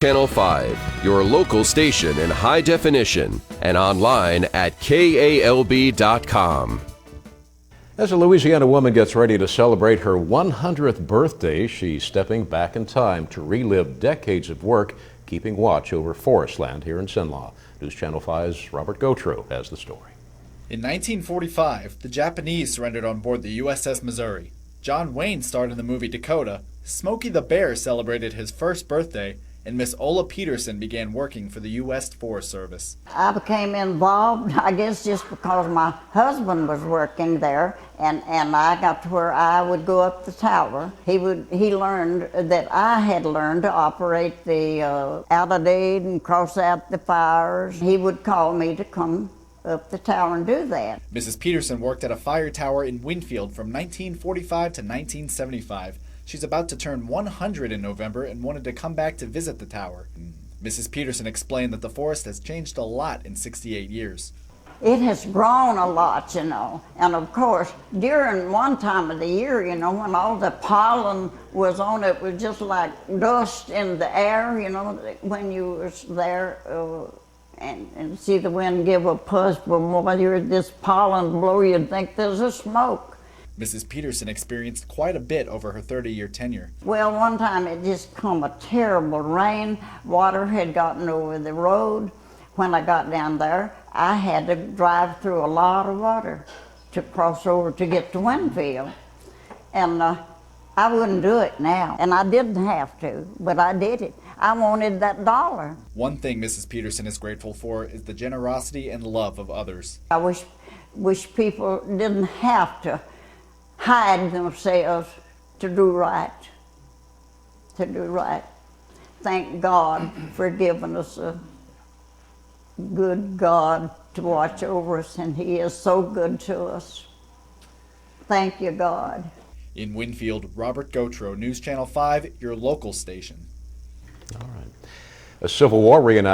Channel 5, your local station in high definition and online at KALB.com. As a Louisiana woman gets ready to celebrate her 100th birthday, she's stepping back in time to relive decades of work keeping watch over forest land here in Cenla. News Channel 5's Robert Gautreaux has the story. In 1945, the Japanese surrendered on board the USS Missouri. John Wayne starred in the movie Dakota, Smokey the Bear celebrated his first birthday, and Miss Ola Peterson began working for the U.S. Forest Service. I became involved, I guess, just because my husband was working there, and I got to where I would go up the tower. He learned that I had learned to operate the out-of-date and cross out the fires. He would call me to come up the tower and do that. Mrs. Peterson worked at a fire tower in Winfield from 1945 to 1975. She's about to turn 100 in November and wanted to come back to visit the tower. Mrs. Peterson explained that the forest has changed a lot in 68 years. It has grown a lot, you know, and of course, during one time of the year, you know, when all the pollen was on it, was just like dust in the air, you know, when you was there and see the wind give a push, but while you're this pollen blow, you'd think there's a smoke. Mrs. Peterson experienced quite a bit over her 30-year tenure. Well, one time it just come a terrible rain. Water had gotten over the road. When I got down there, I had to drive through a lot of water to cross over to get to Winfield. And I wouldn't do it now. And I didn't have to, but I did it. I wanted that $1. One thing Mrs. Peterson is grateful for is the generosity and love of others. I wish people didn't have to hide themselves to do right, Thank God for giving us a good God to watch over us, and He is so good to us. Thank you, God. In Winfield, Robert Gautreaux, News Channel 5, your local station. All right. A Civil War reenactment